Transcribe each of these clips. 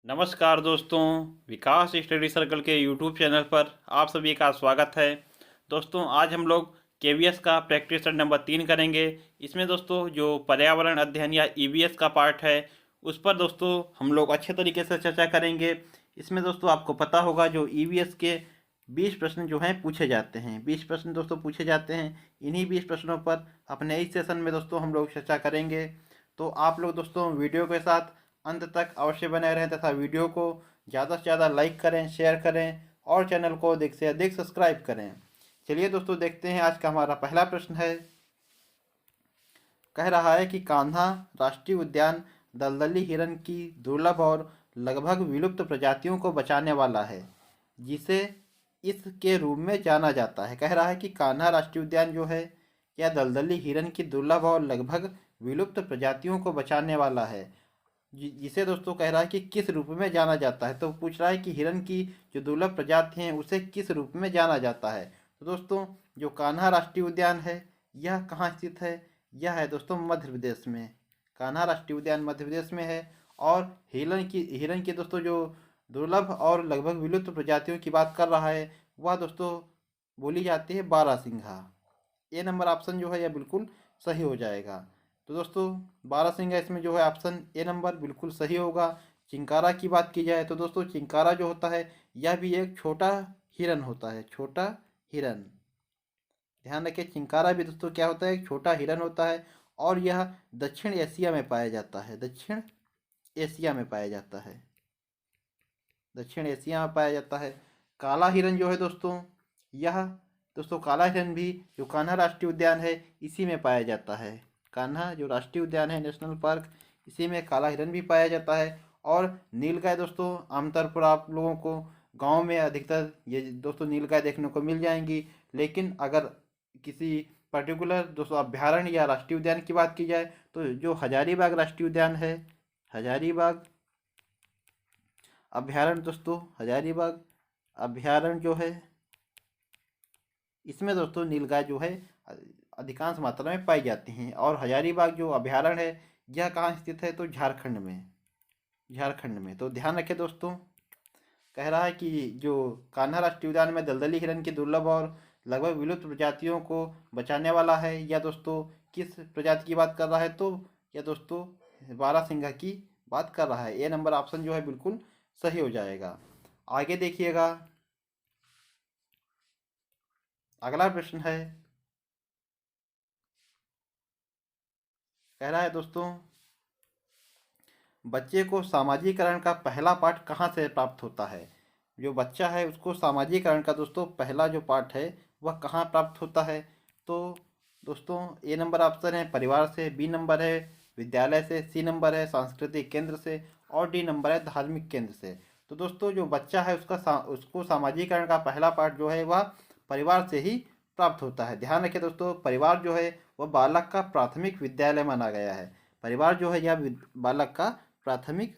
नमस्कार दोस्तों, विकास study circle के यूट्यूब चैनल पर आप सभी का स्वागत है। दोस्तों आज हम लोग केवीएस का प्रैक्टिस सेट नंबर 3 करेंगे। इसमें दोस्तों जो पर्यावरण अध्ययन या ईवीएस का पार्ट है उस पर दोस्तों हम लोग अच्छे तरीके से चर्चा करेंगे। इसमें दोस्तों आपको पता होगा जो ईवीएस के 20 प्रश्न जो हैं पूछे जाते हैं। 20 प्रश्न दोस्तों पूछे जाते हैं। इन्हीं 20 प्रश्नों पर अपने इस सेशन में दोस्तों हम लोग चर्चा करेंगे। तो आप लोग दोस्तों वीडियो के साथ अंत तक अवश्य बने रहें तथा वीडियो को ज़्यादा से ज़्यादा लाइक करें, शेयर करें और चैनल को अधिक से अधिक सब्सक्राइब करें। चलिए दोस्तों देखते हैं आज का हमारा पहला प्रश्न है। कह रहा है कि कान्हा राष्ट्रीय उद्यान दलदली हिरण की दुर्लभ और लगभग विलुप्त प्रजातियों को बचाने वाला है, जिसे इसके रूप में जाना जाता है। कह रहा है कि कान्हा राष्ट्रीय उद्यान जो है यह दलदली हिरण की दुर्लभ और लगभग विलुप्त प्रजातियों को बचाने वाला है, जिसे दोस्तों कह रहा है कि किस रूप में जाना जाता है। तो पूछ रहा है कि हिरण की जो दुर्लभ प्रजाति हैं उसे किस रूप में जाना जाता है। तो दोस्तों जो कान्हा राष्ट्रीय उद्यान है यह कहाँ स्थित है? यह है दोस्तों मध्य प्रदेश में। कान्हा राष्ट्रीय उद्यान मध्य प्रदेश में है। और हिरण की दोस्तों जो दुर्लभ और लगभग विलुप्त प्रजातियों की बात कर रहा है वह दोस्तों बोली जाती है बारहसिंघा। ए नंबर ऑप्शन जो है यह बिल्कुल सही हो जाएगा। तो दोस्तों बारहसिंघा इसमें जो है ऑप्शन ए नंबर बिल्कुल सही होगा। चिंकारा की बात की जाए तो दोस्तों चिंकारा जो होता है यह भी एक छोटा हिरन होता है। छोटा हिरन, ध्यान रखें, चिंकारा भी दोस्तों क्या होता है? एक छोटा हिरन होता है। और यह दक्षिण एशिया में पाया जाता है। दक्षिण एशिया में पाया जाता है। दक्षिण एशिया में पाया जाता है। काला हिरन जो है दोस्तों यह दोस्तों काला हिरन भी जो कान्हा राष्ट्रीय उद्यान है इसी में पाया जाता है। कान्हा जो राष्ट्रीय उद्यान है, नेशनल पार्क, इसी में काला हिरन भी पाया जाता है। और नीलगाय दोस्तों आमतौर पर आप लोगों को गांव में अधिकतर ये दोस्तों नीलगाय देखने को मिल जाएंगी। लेकिन अगर किसी पर्टिकुलर दोस्तों अभ्यारण्य या राष्ट्रीय उद्यान की बात की जाए तो जो हजारीबाग राष्ट्रीय उद्यान है, हजारीबाग अभ्यारण्य दोस्तों, हजारीबाग अभ्यारण्य जो है इसमें दोस्तों नीलगाय जो है अधिकांश मात्रा में पाई जाती हैं। और हजारीबाग जो अभ्यारण्य है यह कहाँ स्थित है? तो झारखंड में। झारखंड में। तो ध्यान रखें दोस्तों, कह रहा है कि जो कान्हा राष्ट्रीय उद्यान में दलदली हिरन की दुर्लभ और लगभग विलुप्त प्रजातियों को बचाने वाला है। या दोस्तों किस प्रजाति की बात कर रहा है? तो यह दोस्तों बारहसिंघा की बात कर रहा है। ए नंबर ऑप्शन जो है बिल्कुल सही हो जाएगा। आगे देखिएगा, अगला प्रश्न है। कह रहा है दोस्तों बच्चे को सामाजिकरण का पहला पाठ कहाँ से प्राप्त होता है? जो बच्चा है उसको सामाजिकरण का दोस्तों पहला जो पाठ है वह कहाँ प्राप्त होता है? तो दोस्तों ए नंबर ऑप्शन है परिवार से, बी नंबर है विद्यालय से, सी नंबर है सांस्कृतिक केंद्र से और डी नंबर है धार्मिक केंद्र से। तो दोस्तों जो बच्चा है उसको सामाजिकरण का पहला पाठ जो है वह परिवार से ही प्राप्त होता है। ध्यान रखिए दोस्तों, परिवार जो है वह बालक का प्राथमिक विद्यालय माना गया है। परिवार जो है यह बालक का प्राथमिक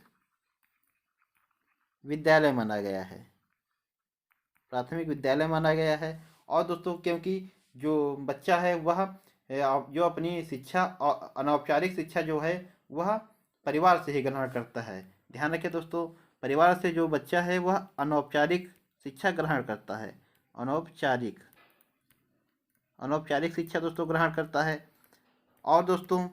विद्यालय माना गया है। प्राथमिक विद्यालय माना गया है। और दोस्तों क्योंकि जो बच्चा है वह जो अपनी शिक्षा अनौपचारिक शिक्षा जो है वह परिवार से ही ग्रहण करता है। ध्यान रखें दोस्तों, परिवार से जो बच्चा है वह अनौपचारिक शिक्षा ग्रहण करता है। अनौपचारिक अनौपचारिक शिक्षा दोस्तों ग्रहण करता है। और दोस्तों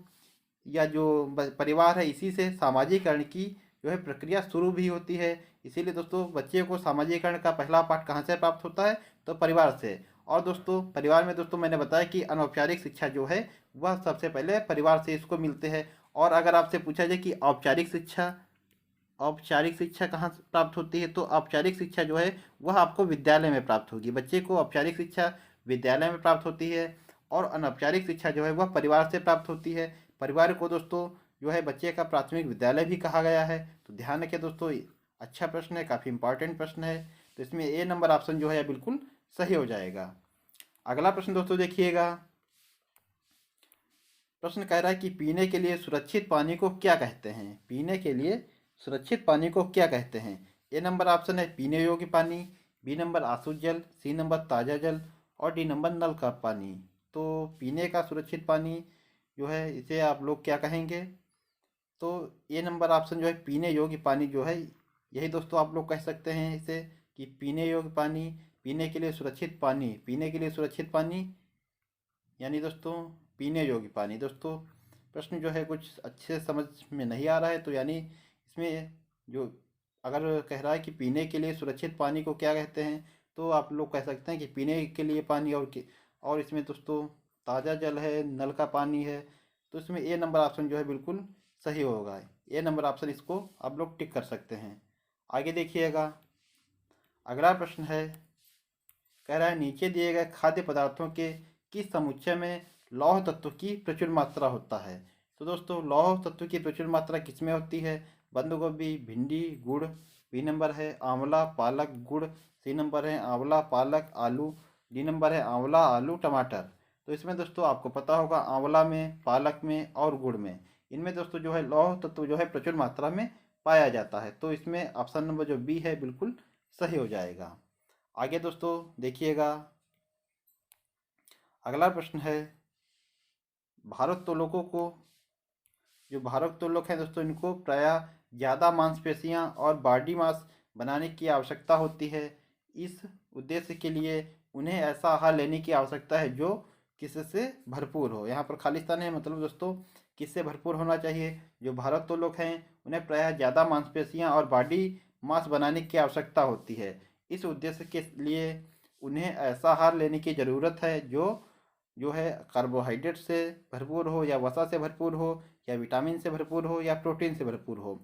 या जो परिवार है इसी से सामाजिकरण की जो है प्रक्रिया शुरू भी होती है। इसीलिए दोस्तों बच्चे को सामाजिकरण का पहला पाठ कहाँ से प्राप्त होता है? तो परिवार से। और दोस्तों परिवार में दोस्तों मैंने बताया कि अनौपचारिक शिक्षा जो है वह सबसे पहले परिवार से इसको मिलते हैं। और अगर आपसे पूछा जाए कि औपचारिक शिक्षा कहाँ से प्राप्त होती है, तो औपचारिक शिक्षा जो है वह आपको विद्यालय में प्राप्त होगी। बच्चे को औपचारिक शिक्षा विद्यालय में प्राप्त होती है और अनौपचारिक शिक्षा जो है वह परिवार से प्राप्त होती है। परिवार को दोस्तों जो है बच्चे का प्राथमिक विद्यालय भी कहा गया है। तो ध्यान रखें दोस्तों, अच्छा प्रश्न है, काफ़ी इंपॉर्टेंट प्रश्न है। तो इसमें ए नंबर ऑप्शन जो है बिल्कुल सही हो जाएगा। अगला प्रश्न दोस्तों देखिएगा, प्रश्न कह रहा है कि पीने के लिए सुरक्षित पानी को क्या कहते हैं? पीने के लिए सुरक्षित पानी को क्या कहते हैं? ए नंबर ऑप्शन है पीने योग्य पानी, बी नंबर आशुद्ध जल, सी नंबर ताज़ा जल और डी नंबर नल का पानी। तो पीने का सुरक्षित पानी जो है इसे आप लोग क्या कहेंगे? तो ए नंबर ऑप्शन जो है पीने योग्य पानी जो है यही दोस्तों आप लोग कह सकते हैं इसे कि पीने योग्य पानी, पीने के लिए सुरक्षित पानी, पीने के लिए सुरक्षित पानी, यानी दोस्तों पीने योग्य पानी। दोस्तों प्रश्न जो है कुछ अच्छे समझ में नहीं आ रहा है, तो यानी इसमें जो अगर कह रहा है कि पीने के लिए सुरक्षित पानी को क्या कहते हैं, तो आप लोग कह सकते हैं कि पीने के लिए पानी और इसमें दोस्तों ताज़ा जल है, नल का पानी है, तो इसमें ए नंबर ऑप्शन जो है बिल्कुल सही होगा। ए नंबर ऑप्शन इसको आप लोग टिक कर सकते हैं। आगे देखिएगा, अगला प्रश्न है, कह रहा है नीचे दिए गए खाद्य पदार्थों के किस समुच्चय में लौह तत्व की प्रचुर मात्रा होता है। तो दोस्तों लौह तत्व की प्रचुर मात्रा किसमें होती है? बंद गोभी, भिंडी, गुड़। बी नंबर है आंवला, पालक, गुड़। सी नंबर है आंवला, पालक, आलू। डी नंबर है आंवला, आलू, टमाटर। तो इसमें दोस्तों आपको पता होगा आंवला में, पालक में और गुड़ में, इनमें दोस्तों जो है लौह तत्व जो है प्रचुर मात्रा में पाया जाता है। तो इसमें ऑप्शन नंबर जो बी है बिल्कुल सही हो जाएगा। आगे दोस्तों देखिएगा, अगला प्रश्न है, भारोत्तोलकों को, जो भारोत्तोलक हैं दोस्तों, इनको प्रायः ज़्यादा मांसपेशियां और बॉडी मास बनाने की आवश्यकता होती है। इस उद्देश्य के लिए उन्हें ऐसा आहार लेने की आवश्यकता है जो किससे भरपूर हो। यहाँ पर खालिस्तान है, मतलब दोस्तों किससे भरपूर होना चाहिए? जो भारोत्तोलक हैं उन्हें प्रायः ज़्यादा मांसपेशियां और बॉडी मास बनाने की आवश्यकता होती है। इस उद्देश्य के लिए उन्हें ऐसा आहार लेने की ज़रूरत है जो है कार्बोहाइड्रेट से भरपूर हो, या वसा से भरपूर हो, या विटामिन से भरपूर हो, या प्रोटीन से भरपूर हो।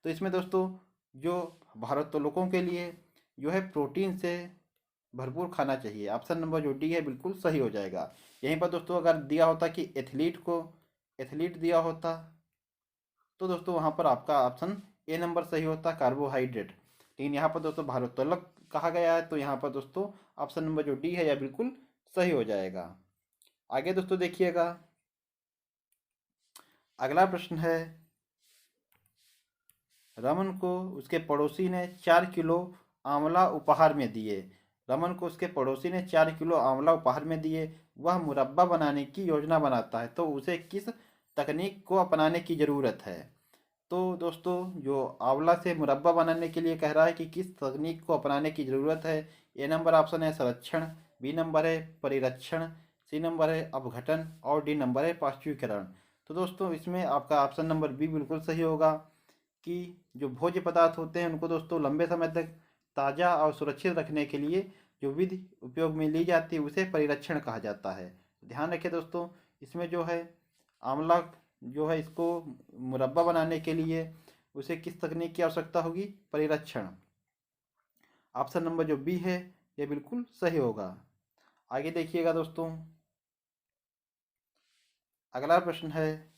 तो इसमें दोस्तों जो भारोत्तोलकों के लिए जो है प्रोटीन से भरपूर खाना चाहिए। ऑप्शन नंबर जो डी है बिल्कुल सही हो जाएगा। यहीं पर दोस्तों अगर दिया होता कि एथलीट दिया होता, तो दोस्तों वहाँ पर आपका ऑप्शन ए नंबर सही होता, कार्बोहाइड्रेट। लेकिन यहाँ पर दोस्तों भारोत्तोलक कहा गया है, तो यहाँ पर दोस्तों ऑप्शन नंबर जो डी है यह बिल्कुल सही हो जाएगा। आगे दोस्तों देखिएगा, अगला प्रश्न है, रमन को उसके पड़ोसी ने 4 किलो आंवला उपहार में दिए। रमन को उसके पड़ोसी ने 4 किलो आंवला उपहार में दिए। वह मुरब्बा बनाने की योजना बनाता है, तो उसे किस तकनीक को अपनाने की ज़रूरत है? तो दोस्तों जो आंवला से मुरब्बा बनाने के लिए कह रहा है कि किस तकनीक को अपनाने की ज़रूरत है। ए नंबर ऑप्शन है संरक्षण, बी नंबर है परिरक्षण, सी नंबर है अपघटन और डी नंबर है पाश्चुकरण। तो दोस्तों इसमें आपका ऑप्शन नंबर बी बिल्कुल सही होगा कि जो भोज्य पदार्थ होते हैं उनको दोस्तों लंबे समय तक ताज़ा और सुरक्षित रखने के लिए जो विधि उपयोग में ली जाती है उसे परिरक्षण कहा जाता है। ध्यान रखें दोस्तों, इसमें जो है आंवला जो है इसको मुरब्बा बनाने के लिए उसे किस तकनीक की आवश्यकता होगी? परिरक्षण। ऑप्शन नंबर जो बी है ये बिल्कुल सही होगा। आगे देखिएगा दोस्तों, अगला प्रश्न है,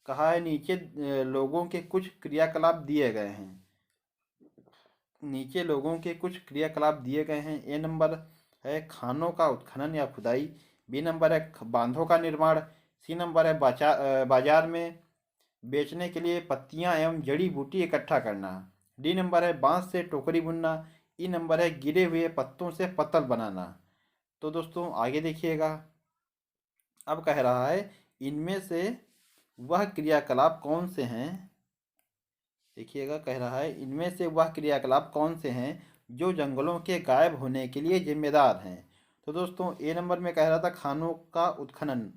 कहा है नीचे लोगों के कुछ क्रियाकलाप दिए गए हैं। नीचे लोगों के कुछ क्रियाकलाप दिए गए हैं। ए नंबर है खानों का उत्खनन या खुदाई, बी नंबर है बांधों का निर्माण, सी नंबर है बाजार में बेचने के लिए पत्तियां एवं जड़ी बूटी इकट्ठा करना, डी नंबर है बांस से टोकरी बुनना, ई नंबर है गिरे हुए पत्तों से पत्तल बनाना। तो दोस्तों आगे देखिएगा, अब कह रहा है इनमें से वह क्रियाकलाप कौन से हैं। देखिएगा, कह रहा है इनमें से वह क्रियाकलाप कौन से हैं जो जंगलों के गायब होने के लिए जिम्मेदार हैं। तो दोस्तों ए नंबर में कह रहा था खानों का उत्खनन,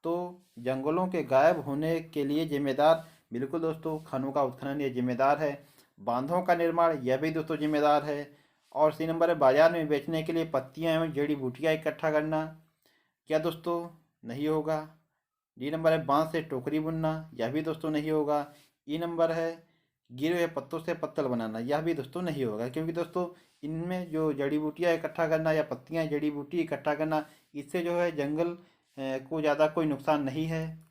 तो जंगलों के गायब होने के लिए जिम्मेदार, बिल्कुल दोस्तों खानों का उत्खनन ये जिम्मेदार है। बांधों का निर्माण यह भी दोस्तों जिम्मेदार है। और सी नंबर है बाजार में बेचने के लिए पत्तियां एवं जड़ी बूटियां इकट्ठा करना, क्या दोस्तों नहीं होगा। डी नंबर है बांस से टोकरी बुनना, यह भी दोस्तों नहीं होगा। ई नंबर है गिरे हुए पत्तों से पत्तल बनाना, यह भी दोस्तों नहीं होगा, क्योंकि दोस्तों इनमें जो जड़ी बूटियाँ इकट्ठा करना या पत्तियाँ जड़ी बूटी इकट्ठा करना, इससे जो है जंगल को ज़्यादा कोई नुकसान नहीं है।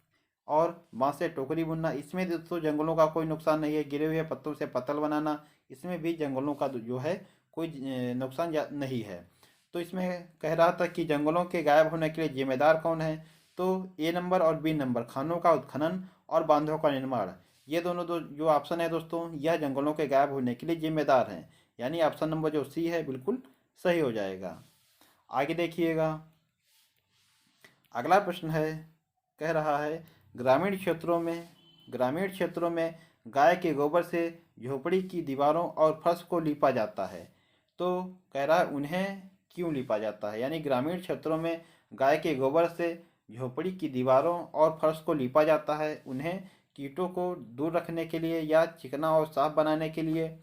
और बांस से टोकरी बुनना, इसमें दोस्तों जंगलों का कोई नुकसान नहीं है। गिरे हुए पत्तों से पत्तल बनाना, इसमें भी जंगलों का जो है कोई नुकसान नहीं है। तो इसमें कह रहा था कि जंगलों के गायब होने के लिए जिम्मेदार कौन है, तो ए नंबर और बी नंबर खानों का उत्खनन और बांधों का निर्माण, ये दोनों जो ऑप्शन है दोस्तों यह जंगलों के गायब होने के लिए जिम्मेदार हैं। यानी ऑप्शन नंबर जो सी है बिल्कुल सही हो जाएगा। आगे देखिएगा, अगला प्रश्न है, कह रहा है ग्रामीण क्षेत्रों में गाय के गोबर से झोपड़ी की दीवारों और फर्श को लीपा जाता है। तो कह रहा है उन्हें क्यों लीपा जाता है, यानी ग्रामीण क्षेत्रों में गाय के गोबर से झोपड़ी की दीवारों और फर्श को लीपा जाता है उन्हें कीटों को दूर रखने के लिए या चिकना और साफ बनाने के लिए,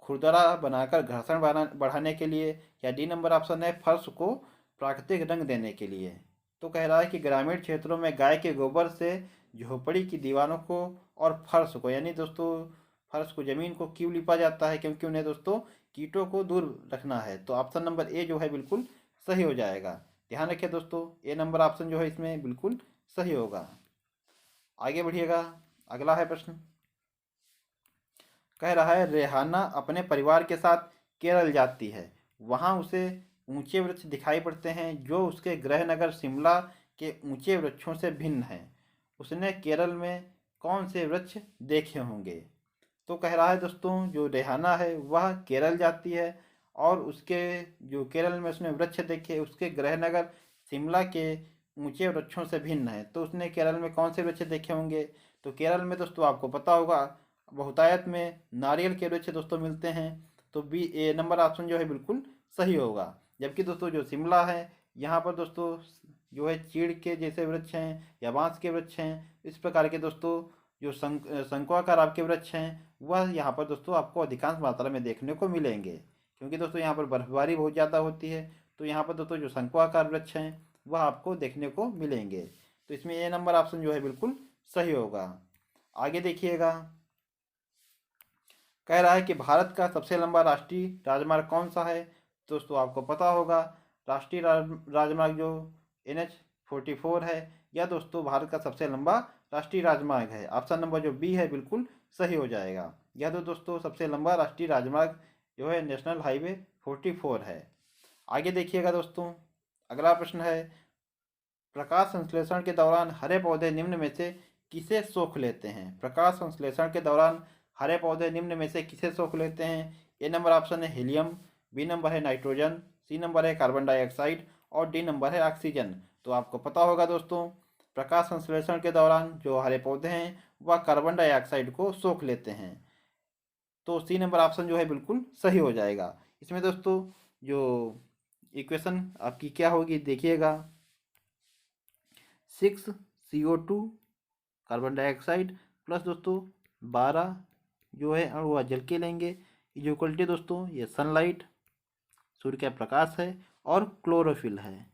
खुरदरा बनाकर घर्षण बढ़ाने के लिए, या डी नंबर ऑप्शन है फर्श को प्राकृतिक रंग देने के लिए। तो कह रहा है कि ग्रामीण क्षेत्रों में गाय के गोबर से झोपड़ी की दीवारों को और फर्श को, यानी दोस्तों फर्श को, जमीन को क्यों लिपा जाता है, क्योंकि उन्हें दोस्तों कीटों को दूर रखना है। तो ऑप्शन नंबर ए जो है बिल्कुल सही हो जाएगा। ध्यान रखिए दोस्तों, ए नंबर ऑप्शन जो है इसमें बिल्कुल सही होगा। आगे बढ़िएगा, अगला है प्रश्न। कह रहा है रेहाना अपने परिवार के साथ केरल जाती है, वहाँ उसे ऊंचे वृक्ष दिखाई पड़ते हैं जो उसके गृह नगर शिमला के ऊंचे वृक्षों से भिन्न हैं। उसने केरल में कौन से वृक्ष देखे होंगे। तो कह रहा है दोस्तों जो रेहाना है वह केरल जाती है और उसके जो केरल में उसने वृक्ष देखे उसके गृह नगर शिमला के ऊंचे वृक्षों से भिन्न है। तो उसने केरल में कौन से वृक्ष देखे होंगे। तो केरल में दोस्तों आपको पता होगा बहुतायत में नारियल के वृक्ष दोस्तों मिलते हैं। तो बी ए नंबर ऑप्शन जो है बिल्कुल सही होगा। जबकि दोस्तों जो शिमला है यहाँ पर दोस्तों जो है चीड़ के जैसे वृक्ष हैं या बांस के वृक्ष हैं, इस प्रकार के दोस्तों जो शंकुआकार आपके वृक्ष हैं वह यहाँ पर दोस्तों आपको अधिकांश मात्रा में देखने को मिलेंगे, क्योंकि दोस्तों यहाँ पर बर्फबारी बहुत ज़्यादा होती है। तो यहाँ पर दोस्तों जो शंकुआकार वृक्ष हैं वह आपको देखने को मिलेंगे। तो इसमें ए नंबर ऑप्शन जो है बिल्कुल सही होगा। आगे देखिएगा, कह रहा है कि भारत का सबसे लंबा राष्ट्रीय राजमार्ग कौन सा है। दोस्तों आपको पता होगा राष्ट्रीय राजमार्ग जो NH 44 है यह दोस्तों भारत का सबसे लंबा राष्ट्रीय राजमार्ग है। ऑप्शन नंबर जो बी है बिल्कुल सही हो जाएगा। यह तो दोस्तों सबसे लंबा राष्ट्रीय राजमार्ग जो है नेशनल हाईवे 44 है। आगे देखिएगा दोस्तों, अगला प्रश्न है प्रकाश संश्लेषण के दौरान हरे पौधे निम्न में से किसे सोख लेते हैं। प्रकाश संश्लेषण के दौरान हरे पौधे निम्न में से किसे सोख लेते हैं। ए नंबर ऑप्शन है हीलियम, बी नंबर है नाइट्रोजन, सी नंबर है कार्बन डाइऑक्साइड और डी नंबर है ऑक्सीजन। तो आपको पता होगा दोस्तों प्रकाश संश्लेषण के दौरान जो हरे पौधे हैं वह कार्बन डाइऑक्साइड को सोख लेते हैं। तो सी नंबर ऑप्शन जो है बिल्कुल सही हो जाएगा। इसमें दोस्तों जो इक्वेशन आपकी क्या होगी देखिएगा, 6CO2 कार्बन डाइऑक्साइड प्लस दोस्तों 12 जो है अणु वह जल के लेंगे, जो इक्वलिटी दोस्तों ये सनलाइट सूर्य का प्रकाश है और क्लोरोफिल है।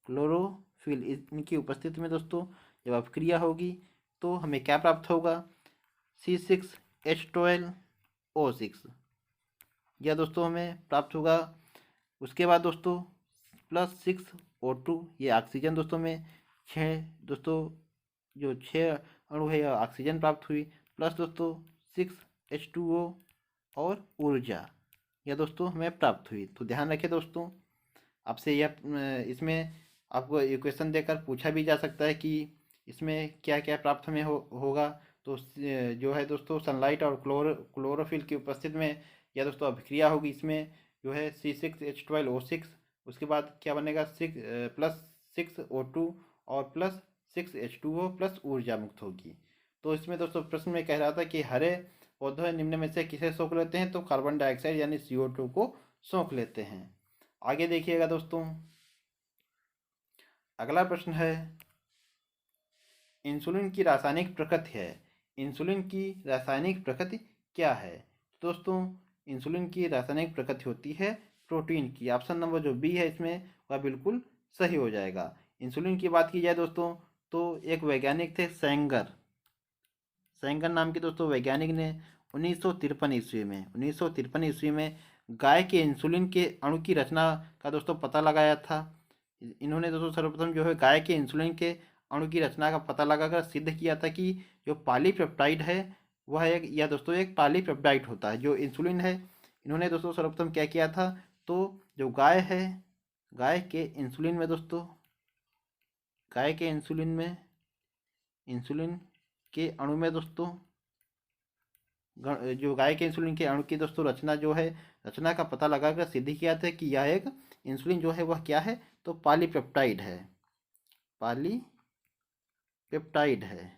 क्लोरोफिल इनकी उपस्थिति में दोस्तों जब अपक्रिया होगी तो हमें क्या प्राप्त होगा, C6H12O6 यह दोस्तों हमें प्राप्त होगा। उसके बाद दोस्तों +6O2 ये ऑक्सीजन दोस्तों में 6 दोस्तों जो 6 अणु है यह ऑक्सीजन प्राप्त हुई, प्लस दोस्तों 6H2O और ऊर्जा यह दोस्तों हमें प्राप्त हुई। तो ध्यान रखें दोस्तों, आपसे यह इसमें आपको इक्वेशन देकर पूछा भी जा सकता है कि इसमें क्या क्या प्राप्त हमें होगा। तो जो है दोस्तों सनलाइट और क्लोरोफिल की उपस्थिति में यह दोस्तों अभिक्रिया होगी। इसमें जो है C6H12O6, उसके बाद क्या बनेगा +6O2 और +6H2O प्लस ऊर्जा मुक्त होगी। तो इसमें दोस्तों प्रश्न में कह रहा था कि हरे पौधे निम्न में से किसे सोख लेते हैं। तो कार्बन डाइऑक्साइड यानी CO2 को सोख लेते हैं। आगे देखिएगा दोस्तों, अगला प्रश्न है इंसुलिन की रासायनिक प्रकृति है। इंसुलिन की रासायनिक प्रकृति क्या है। दोस्तों इंसुलिन की रासायनिक प्रकृति होती है प्रोटीन की। ऑप्शन नंबर जो बी है इसमें वह बिल्कुल सही हो जाएगा। इंसुलिन की बात की जाए दोस्तों तो एक वैज्ञानिक थे सेंगर नाम के दोस्तों वैज्ञानिक ने 1953 ईस्वी में गाय के इंसुलिन के अणु की रचना का दोस्तों पता लगाया था। इन्होंने दोस्तों सर्वप्रथम जो है गाय के इंसुलिन के अणु की रचना का पता लगाकर सिद्ध किया था कि जो पॉलीपेप्टाइड है वह एक दोस्तों एक पॉलीपेप्टाइड होता है जो इंसुलिन है। इन्होंने दोस्तों सर्वप्रथम क्या किया था, तो जो गाय है गाय के इंसुलिन में दोस्तों गाय के इंसुलिन के अणु में दोस्तों जो गाय के इंसुलिन के अणु की दोस्तों रचना का पता लगाकर सिद्ध किया था कि यह एक इंसुलिन जो है वह क्या है, तो पॉलीपेप्टाइड है।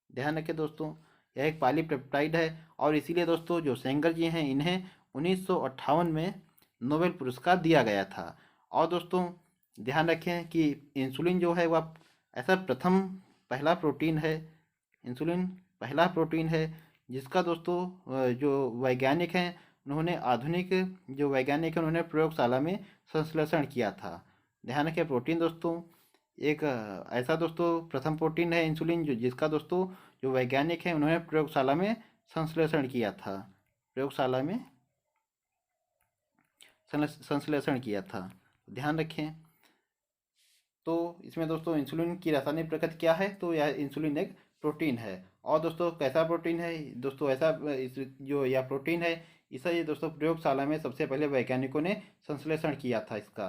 ध्यान रखें दोस्तों, यह एक पॉलीपेप्टाइड है और इसीलिए दोस्तों जो सेंगर जी हैं इन्हें 1958 में नोबेल पुरस्कार दिया गया था। और दोस्तों ध्यान रखें कि इंसुलिन जो है वह ऐसा पहला प्रोटीन है, इंसुलिन पहला प्रोटीन है जिसका दोस्तों जो वैज्ञानिक हैं उन्होंने आधुनिक जो वैज्ञानिक हैं उन्होंने प्रयोगशाला में संश्लेषण किया था। ध्यान रखें प्रोटीन दोस्तों एक ऐसा दोस्तों प्रथम प्रोटीन है इंसुलिन जो जिसका दोस्तों जो वैज्ञानिक हैं उन्होंने प्रयोगशाला में संश्लेषण किया था, प्रयोगशाला में संश्लेषण किया था। ध्यान रखें। तो इसमें दोस्तों इंसुलिन की रासायनिक प्रकृति क्या है, तो यह इंसुलिन एक प्रोटीन है। और दोस्तों कैसा प्रोटीन है दोस्तों, ऐसा जो यह प्रोटीन है इसे ये दोस्तों प्रयोगशाला में सबसे पहले वैज्ञानिकों ने संश्लेषण किया था इसका।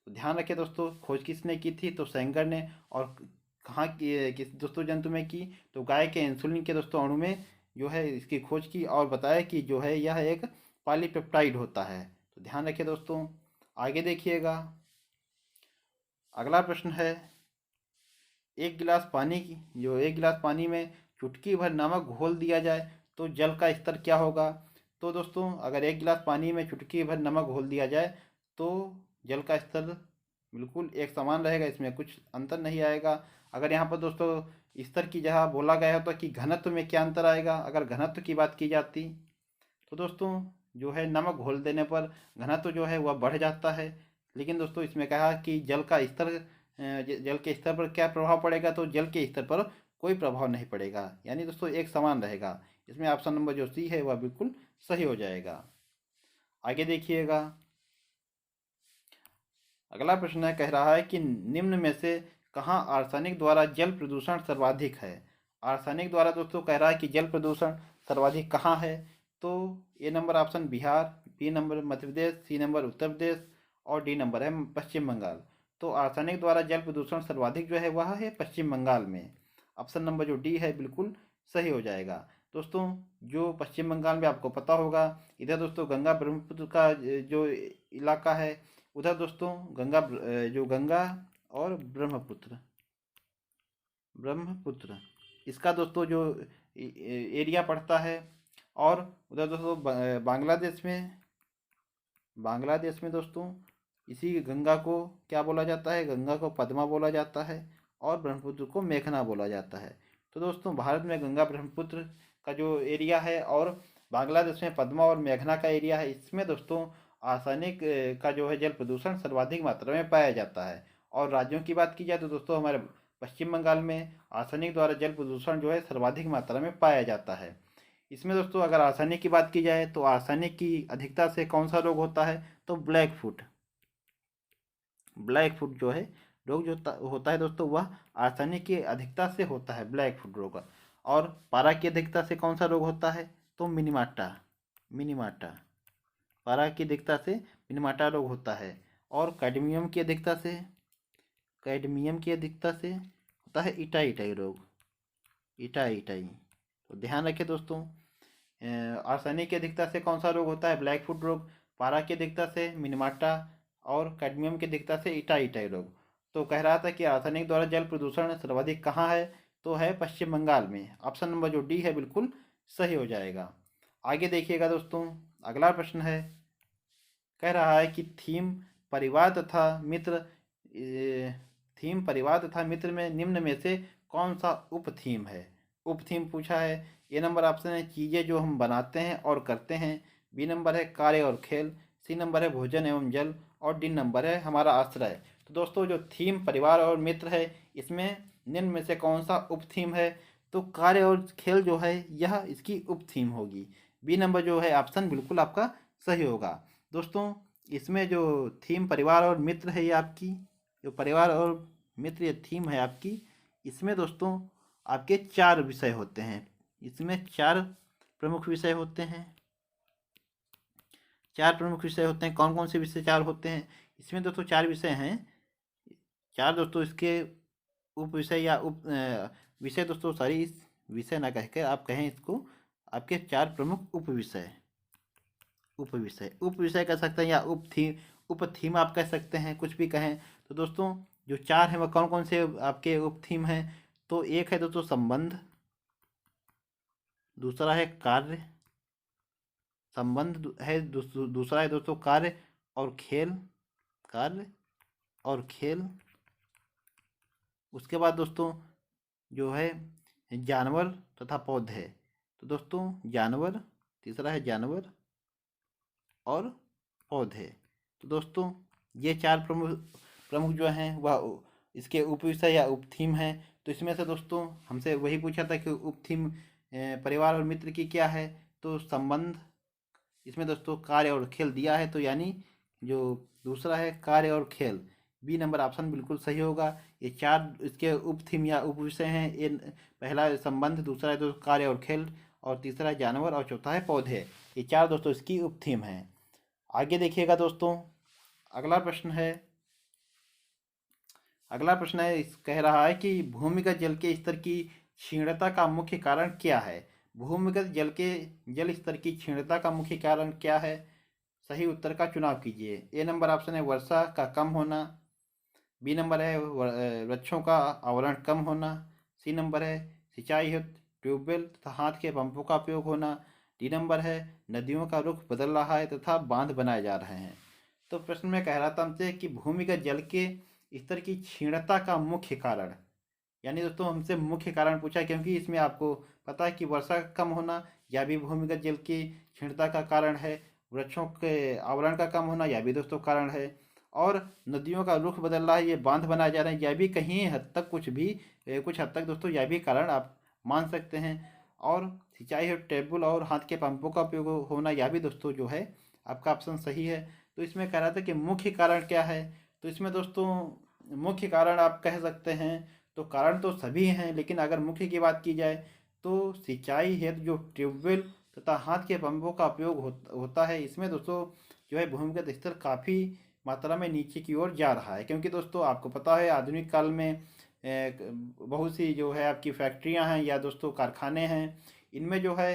तो ध्यान रखें दोस्तों खोज किसने की थी, तो सेंगर ने। और कहाँ की किस दोस्तों जंतु में की, तो गाय के इंसुलिन के दोस्तों अणु में जो है इसकी खोज की और बताया कि जो है यह एक पॉलीपेप्टाइड होता है। तो ध्यान रखिए दोस्तों। आगे देखिएगा, अगला प्रश्न है एक गिलास पानी में चुटकी भर नमक घोल दिया जाए तो जल का स्तर क्या होगा। तो दोस्तों अगर एक गिलास पानी में चुटकी भर नमक घोल दिया जाए तो जल का स्तर बिल्कुल एक समान रहेगा, इसमें कुछ अंतर नहीं आएगा। अगर यहाँ पर दोस्तों स्तर की जगह बोला गया होता कि घनत्व में क्या अंतर आएगा, अगर घनत्व की बात की जाती तो दोस्तों जो है नमक घोल देने पर घनत्व जो है वह बढ़ जाता है। लेकिन दोस्तों इसमें कहा कि जल के स्तर पर क्या प्रभाव पड़ेगा, तो जल के स्तर पर कोई प्रभाव नहीं पड़ेगा, यानी दोस्तों एक समान रहेगा। इसमें ऑप्शन नंबर जो सी है वह बिल्कुल सही हो जाएगा। आगे देखिएगा, अगला प्रश्न है कह रहा है कि निम्न में से कहाँ आर्सेनिक द्वारा जल प्रदूषण सर्वाधिक है। आर्सेनिक द्वारा दोस्तों कह रहा है कि जल प्रदूषण सर्वाधिक कहाँ है, तो A number option Bihar, B number Madhya Pradesh, C number Uttar Pradesh और डी नंबर है पश्चिम बंगाल। तो आर्सेनिक द्वारा जल प्रदूषण सर्वाधिक जो है वह है पश्चिम बंगाल में। ऑप्शन नंबर जो डी है बिल्कुल सही हो जाएगा। दोस्तों जो पश्चिम बंगाल में आपको पता होगा इधर दोस्तों गंगा ब्रह्मपुत्र का जो इलाका है, उधर दोस्तों गंगा और ब्रह्मपुत्र इसका दोस्तों जो एरिया पड़ता है। और उधर दोस्तों बांग्लादेश में दोस्तों इसी गंगा को क्या बोला जाता है, गंगा को पद्मा बोला जाता है और ब्रह्मपुत्र को मेघना बोला जाता है। तो दोस्तों भारत में गंगा ब्रह्मपुत्र का जो एरिया है और बांग्लादेश में पद्मा और मेघना का एरिया है, इसमें दोस्तों आर्सेनिक का जो है जल प्रदूषण सर्वाधिक मात्रा में पाया जाता है। और राज्यों की बात की जाए तो दोस्तों हमारे पश्चिम बंगाल में आर्सेनिक द्वारा जल प्रदूषण जो है सर्वाधिक मात्रा में पाया जाता है। इसमें दोस्तों अगर आर्सेनिक की बात की जाए तो आर्सेनिक की अधिकता से कौन सा रोग होता है, तो ब्लैक फुट जो है रोग जो होता है दोस्तों वह आर्सेनिक की अधिकता से होता है, ब्लैक फुट रोग। और पारा की अधिकता से कौन सा रोग होता है, तो मिनीमाटा पारा की अधिकता से मिनीमाटा रोग होता है। और कैडमियम की अधिकता से होता है इटाई रोग, इटाई। तो ध्यान रखें दोस्तों आर्सेनिक की अधिकता से कौन सा रोग होता है, ब्लैक फुट रोग। पारा की अधिकता से मिनीमाटा और कैडमियम की अधिकता से इटाई रोग। तो कह रहा था कि आर्सेनिक द्वारा जल प्रदूषण सर्वाधिक कहाँ है, तो है पश्चिम बंगाल में। ऑप्शन नंबर जो डी है बिल्कुल सही हो जाएगा। आगे देखिएगा दोस्तों, अगला प्रश्न है कह रहा है कि थीम परिवार तथा मित्र में निम्न में से कौन सा उप थीम है। उप थीम पूछा है। ए नंबर ऑप्शन है चीज़ें जो हम बनाते हैं और करते हैं, बी नंबर है कार्य और खेल, सी नंबर है भोजन एवं जल और डी नंबर है हमारा आश्रय। तो दोस्तों जो थीम परिवार और मित्र है इसमें निम्न में से कौन सा उप थीम है, तो कार्य और खेल जो है यह इसकी उप थीम होगी। बी नंबर जो है ऑप्शन बिल्कुल आपका सही होगा। दोस्तों इसमें जो थीम परिवार और मित्र है ये आपकी जो परिवार और मित्र ये थीम है आपकी, इसमें दोस्तों आपके 4 विषय होते हैं। इसमें 4 प्रमुख विषय होते हैं। 4 प्रमुख विषय होते हैं। कौन कौन से विषय 4 होते हैं, इसमें दोस्तों 4 विषय हैं। 4 दोस्तों इसके उप विषय या विषय दोस्तों सॉरी इस विषय ना कहकर आप कहें इसको आपके 4 प्रमुख उप विषय कह सकते हैं या उप थीम आप कह सकते हैं, कुछ भी कहें। तो दोस्तों जो 4 हैं वह कौन कौन से आपके उप थीम हैं, तो एक है दोस्तों संबंध, दूसरा है कार्य संबंध है, दूसरा है दोस्तों कार्य और खेल, कार्य और खेल। उसके बाद दोस्तों जो है जानवर तथा पौधे। तो दोस्तों जानवर, तीसरा है जानवर और पौधे। तो दोस्तों ये चार प्रमुख प्रमुख जो हैं वह इसके उपविषय या उपथीम हैं। तो इसमें से दोस्तों हमसे वही पूछा था कि उपथीम परिवार और मित्र की क्या है, तो संबंध। इसमें दोस्तों कार्य और खेल दिया है, तो यानी जो दूसरा है कार्य और खेल, बी नंबर ऑप्शन बिल्कुल सही होगा। ये चार इसके उपथीम या उपविषय हैं। ये पहला है संबंध, दूसरा है दोस्तों कार्य और खेल, और तीसरा है जानवर, और चौथा है पौधे। ये चार दोस्तों इसकी उपथीम हैं। आगे देखिएगा दोस्तों, अगला प्रश्न है, कह रहा है कि भूमिगत जल के स्तर की क्षीणता का मुख्य कारण क्या है। भूमिगत जल स्तर की क्षीणता का मुख्य कारण क्या है। सही उत्तर का चुनाव कीजिए। ए नंबर ऑप्शन है वर्षा का कम होना, बी नंबर है वृक्षों का आवरण कम होना, सी नंबर है सिंचाई हेतु ट्यूबवेल तथा हाथ के पंपों का उपयोग होना, डी नंबर है नदियों का रुख बदल रहा है तथा बांध बनाए जा रहे हैं। तो प्रश्न में कह रहा था हमसे कि भूमिगत जल के स्तर की क्षीणता का मुख्य कारण, यानी दोस्तों हमसे मुख्य कारण पूछा, क्योंकि इसमें आपको पता है कि वर्षा कम होना यह भी भूमिगत जल की क्षीणता का कारण है, वृक्षों के आवरण का कम होना यह भी दोस्तों कारण है, और नदियों का रुख बदल रहा है, ये बांध बनाए जा रहे हैं, यह भी कहीं हद तक कुछ हद तक दोस्तों यह भी कारण आप मान सकते हैं। और सिंचाई है टेबल और हाथ के पंपों का उपयोग होना यह भी दोस्तों जो है आपका ऑप्शन सही है। तो इसमें कह रहा था कि मुख्य कारण क्या है, तो इसमें दोस्तों मुख्य कारण आप कह सकते हैं, तो कारण तो सभी हैं, लेकिन अगर मुख्य की बात की जाए तो सिंचाई हेतु जो ट्यूबवेल तथा हाथ के पंपों का उपयोग होता है, इसमें दोस्तों जो है भूमिगत स्तर काफ़ी मात्रा में नीचे की ओर जा रहा है। क्योंकि दोस्तों आपको पता है आधुनिक काल में बहुत सी जो है आपकी फैक्ट्रियां हैं या दोस्तों कारखाने हैं, इनमें जो है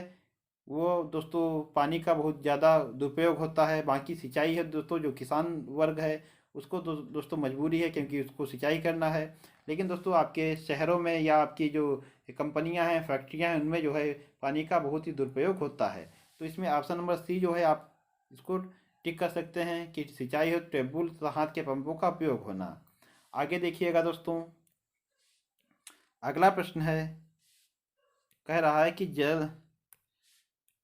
वो दोस्तों पानी का बहुत ज़्यादा दुरुपयोग होता है। बाकी सिंचाई है दोस्तों, जो किसान वर्ग है उसको दोस्तों मजबूरी है क्योंकि उसको सिंचाई करना है। लेकिन दोस्तों आपके शहरों में या आपकी जो कंपनियां हैं, फैक्ट्रियां हैं, उनमें जो है पानी का बहुत ही दुरुपयोग होता है। तो इसमें ऑप्शन नंबर सी जो है आप इसको टिक कर सकते हैं कि सिंचाई हो ट्यूबवेल तथा हाथ के पंपों का उपयोग होना। आगे देखिएगा दोस्तों, अगला प्रश्न है, कह रहा है कि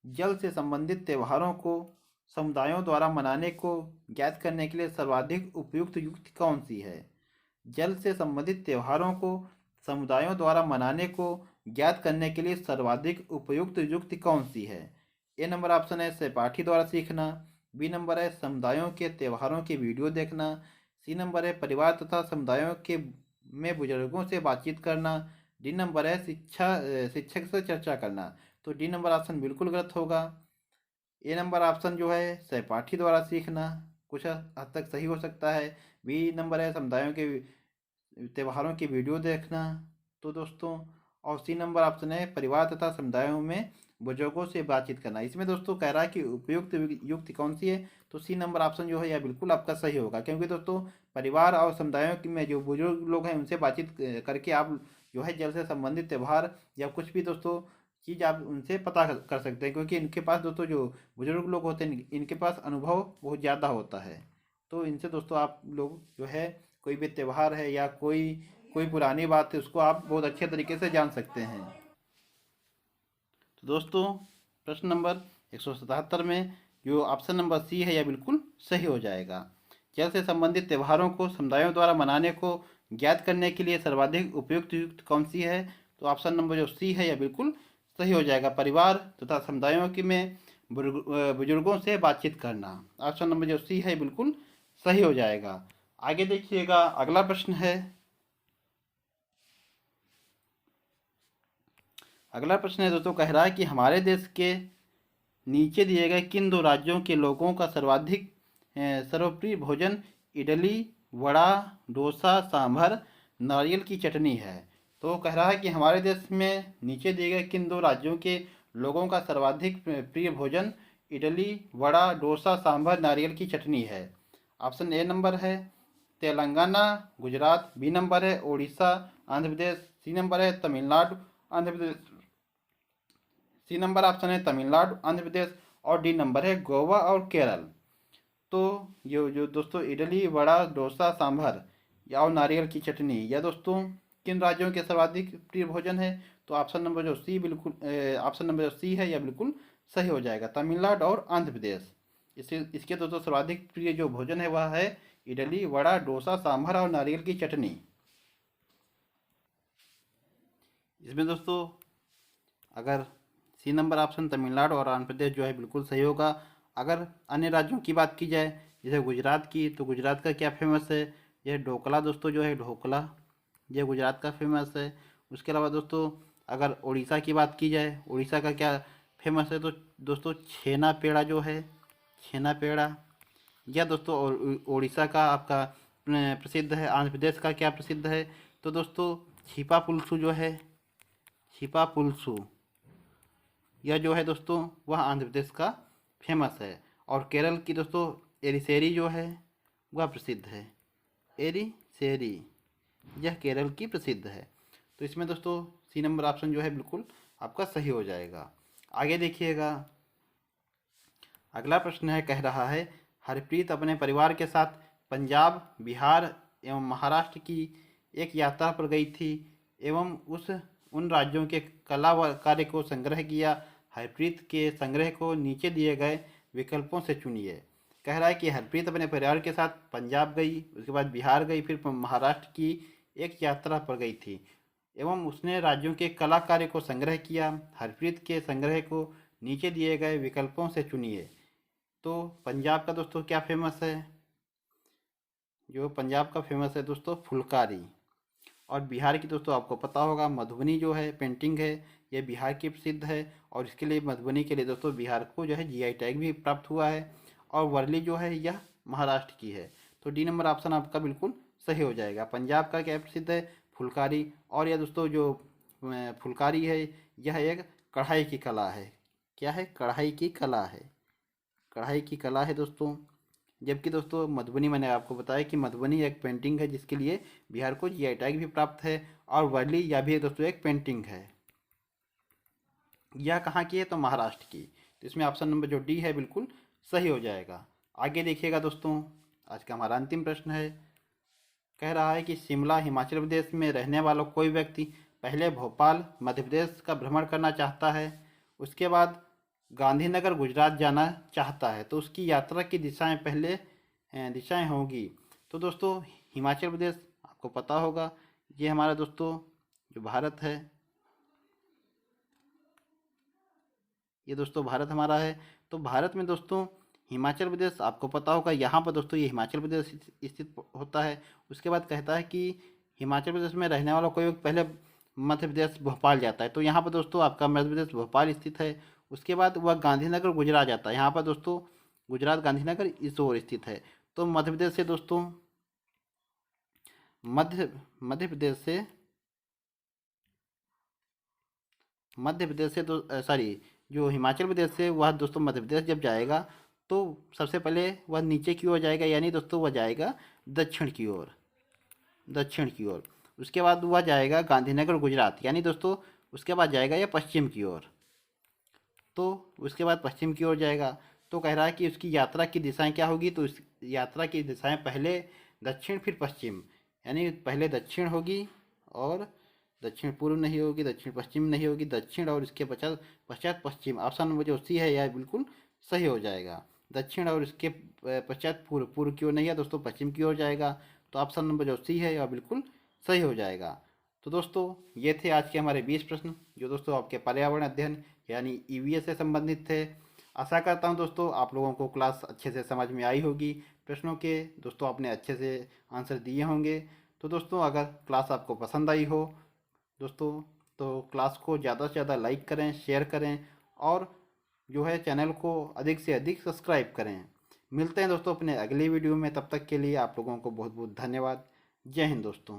जल से संबंधित त्योहारों को समुदायों द्वारा मनाने को ज्ञात करने के लिए सर्वाधिक उपयुक्त युक्ति कौन सी है। जल से संबंधित त्योहारों को समुदायों द्वारा मनाने को ज्ञात करने के लिए सर्वाधिक उपयुक्त युक्ति कौन सी है। ए नंबर ऑप्शन है सहपाठी द्वारा सीखना, बी नंबर है समुदायों के त्योहारों की वीडियो देखना, सी नंबर है परिवार तथा समुदायों के में बुजुर्गों से बातचीत करना, डी नंबर है शिक्षक से चर्चा करना। तो डी नंबर ऑप्शन बिल्कुल गलत होगा। ए नंबर ऑप्शन जो है सहपाठी द्वारा सीखना कुछ हद तक सही हो सकता है। बी नंबर है समुदायों के त्योहारों की वीडियो देखना, तो दोस्तों, और सी नंबर ऑप्शन है परिवार तथा समुदायों में बुजुर्गों से बातचीत करना। इसमें दोस्तों कह रहा है कि उपयुक्त युक्ति कौन सी है, तो सी नंबर ऑप्शन जो है यह बिल्कुल आपका सही होगा। क्योंकि दोस्तों परिवार और समुदायों में जो बुजुर्ग लोग हैं उनसे बातचीत करके आप जो है जल से संबंधित त्यौहार या कुछ भी दोस्तों चीज़ आप उनसे पता कर सकते हैं, क्योंकि इनके पास दोस्तों जो बुजुर्ग लोग होते हैं इनके पास अनुभव बहुत ज़्यादा होता है। तो इनसे दोस्तों आप लोग जो है कोई भी त्यौहार है या कोई कोई पुरानी बात है उसको आप बहुत अच्छे तरीके से जान सकते हैं। तो दोस्तों प्रश्न नंबर 177 में जो ऑप्शन नंबर सी है यह बिल्कुल सही हो जाएगा। जल से संबंधित त्योहारों को समुदायों द्वारा मनाने को ज्ञात करने के लिए सर्वाधिक उपयुक्त युक्त कौन सी है, तो ऑप्शन नंबर जो सी है यह बिल्कुल सही हो जाएगा। परिवार तथा समुदायों की में बुजुर्गों से बातचीत करना, ऑप्शन नंबर जो सी है बिल्कुल सही हो जाएगा। आगे देखिएगा, अगला प्रश्न है, दोस्तों कह रहा है कि हमारे देश के नीचे दिए गए किन दो राज्यों के लोगों का सर्वाधिक सर्वप्रिय भोजन इडली वड़ा डोसा सांभर नारियल की चटनी है। तो कह रहा है कि हमारे देश में नीचे दिए गए किन दो राज्यों के लोगों का सर्वाधिक प्रिय भोजन इडली वड़ा डोसा सांभर नारियल की चटनी है। ऑप्शन ए नंबर है तेलंगाना गुजरात, बी नंबर है उड़ीसा आंध्र प्रदेश, सी नंबर है Tamil Nadu Andhra Pradesh, C number option है तमिलनाडु आंध्र प्रदेश और डी नंबर है गोवा और केरल। तो ये जो दोस्तों इडली वड़ा डोसा सांभर या और नारियल की चटनी, यह दोस्तों किन राज्यों के सर्वाधिक प्रिय भोजन है? तो ऑप्शन नंबर जो सी बिल्कुल ऑप्शन नंबर जो सी है यह बिल्कुल सही हो जाएगा, तमिलनाडु और आंध्र प्रदेश। इसके दोस्तों सर्वाधिक प्रिय जो भोजन है वह है इडली वड़ा डोसा सांभर और नारियल की चटनी। इसमें दोस्तों अगर सी नंबर ऑप्शन तमिलनाडु और आंध्र प्रदेश जो है बिल्कुल सही होगा। अगर अन्य राज्यों की बात की जाए जैसे गुजरात की, तो गुजरात का क्या फेमस है? यह ढोकला दोस्तों जो है ढोकला, यह गुजरात का फेमस है। उसके अलावा दोस्तों अगर उड़ीसा की बात की जाए, उड़ीसा का क्या फेमस है? तो दोस्तों छेना पेड़ा जो है, छेना पेड़ा यह दोस्तों उड़ीसा का आपका प्रसिद्ध है। आंध्र प्रदेश का क्या प्रसिद्ध है? तो दोस्तों छिपा पुलसू जो है, छिपा पुलसू यह जो है दोस्तों वह आंध्र प्रदेश का फेमस है। और केरल की दोस्तों एरिसेरी जो है वह प्रसिद्ध है, एरिसेरी यह केरल की प्रसिद्ध है। तो इसमें दोस्तों सी नंबर ऑप्शन जो है बिल्कुल आपका सही हो जाएगा। आगे देखिएगा, अगला प्रश्न है, कह रहा है हरप्रीत अपने परिवार के साथ पंजाब बिहार एवं महाराष्ट्र की एक यात्रा पर गई थी एवं उन राज्यों के कला व कार्य को संग्रह किया। हरप्रीत के संग्रह को नीचे दिए गए विकल्पों से चुनिए। कह रहा है कि हरप्रीत अपने परिवार के साथ पंजाब गई, उसके बाद बिहार गई, फिर महाराष्ट्र की एक यात्रा पर गई थी एवं उसने राज्यों के कला कार्य को संग्रह किया। हरप्रीत के संग्रह को नीचे दिए गए विकल्पों से चुनिए। तो पंजाब का दोस्तों क्या फेमस है? जो पंजाब का फेमस है दोस्तों फुलकारी। और बिहार की दोस्तों आपको पता होगा मधुबनी जो है पेंटिंग है, ये बिहार की प्रसिद्ध है और इसके लिए मधुबनी के लिए दोस्तों बिहार को जो है जीआई टैग भी प्राप्त हुआ है। और वर्ली जो है यह महाराष्ट्र की है। तो डी नंबर ऑप्शन आपका बिल्कुल सही हो जाएगा। पंजाब का क्या प्रसिद्ध है? फुलकारी। और यह दोस्तों जो फुलकारी है यह एक कढ़ाई की कला है। क्या है? कढ़ाई की कला है, कढ़ाई की कला है दोस्तों। जबकि दोस्तों मधुबनी, मैंने आपको बताया कि मधुबनी एक पेंटिंग है जिसके लिए बिहार को जीआई टैग भी प्राप्त है। और वर्ली यह भी दोस्तों एक पेंटिंग है। यह कहाँ की है? तो महाराष्ट्र की। तो इसमें ऑप्शन नंबर जो डी है बिल्कुल सही हो जाएगा। आगे देखिएगा दोस्तों, आज का हमारा अंतिम प्रश्न है, कह रहा है कि शिमला हिमाचल प्रदेश में रहने वाला कोई व्यक्ति पहले भोपाल मध्य प्रदेश का भ्रमण करना चाहता है, उसके बाद गांधीनगर गुजरात जाना चाहता है, तो उसकी यात्रा की दिशाएं पहले दिशाएं होंगी। तो दोस्तों हिमाचल प्रदेश आपको पता होगा, ये हमारा दोस्तों जो भारत है, ये दोस्तों भारत हमारा है। तो भारत में दोस्तों हिमाचल प्रदेश आपको पता होगा, यहाँ पर दोस्तों ये हिमाचल प्रदेश स्थित होता है। उसके बाद कहता है कि हिमाचल प्रदेश में रहने वाला कोई व्यक्ति पहले मध्य प्रदेश भोपाल जाता है, तो यहाँ पर दोस्तों आपका मध्य प्रदेश भोपाल स्थित है। उसके बाद वह गांधीनगर गुजरात जाता है, यहाँ पर दोस्तों गुजरात गांधीनगर इस ओर स्थित है। तो मध्य प्रदेश से दोस्तों मध्य प्रदेश से तो सॉरी, जो हिमाचल प्रदेश से वह दोस्तों मध्य प्रदेश जब जाएगा तो सबसे पहले वह नीचे की ओर जाएगा, यानी दोस्तों वह जाएगा दक्षिण की ओर, दक्षिण की ओर। उसके बाद वह जाएगा गांधीनगर गुजरात, यानी दोस्तों उसके बाद जाएगा यह पश्चिम की ओर। तो उसके बाद पश्चिम की ओर जाएगा। तो कह रहा है कि उसकी यात्रा की दिशाएं क्या होगी? तो उस यात्रा की दिशाएं पहले दक्षिण फिर पश्चिम, यानी पहले दक्षिण होगी और दक्षिण पूर्व नहीं होगी, दक्षिण पश्चिम नहीं होगी, दक्षिण और इसके पश्चात पश्चिम। ऑप्शन नंबर जो सी है यह बिल्कुल सही हो जाएगा। दक्षिण और इसके पश्चात पूर्व, पूर्व की ओर नहीं है दोस्तों, पश्चिम की ओर जाएगा। तो ऑप्शन नंबर जो सी है यह बिल्कुल सही हो जाएगा। तो दोस्तों ये थे आज के हमारे 20 प्रश्न जो दोस्तों आपके पर्यावरण अध्ययन यानी ईवीएस से संबंधित थे। आशा करता हूँ दोस्तों आप लोगों को क्लास अच्छे से समझ में आई होगी। प्रश्नों के दोस्तों आपने अच्छे से आंसर दिए होंगे। तो दोस्तों अगर क्लास आपको पसंद आई हो दोस्तों तो क्लास को ज़्यादा से ज़्यादा लाइक करें, शेयर करें और जो है चैनल को अधिक से अधिक सब्सक्राइब करें। मिलते हैं दोस्तों अपने अगली वीडियो में, तब तक के लिए आप लोगों को बहुत बहुत धन्यवाद। जय हिंद दोस्तों।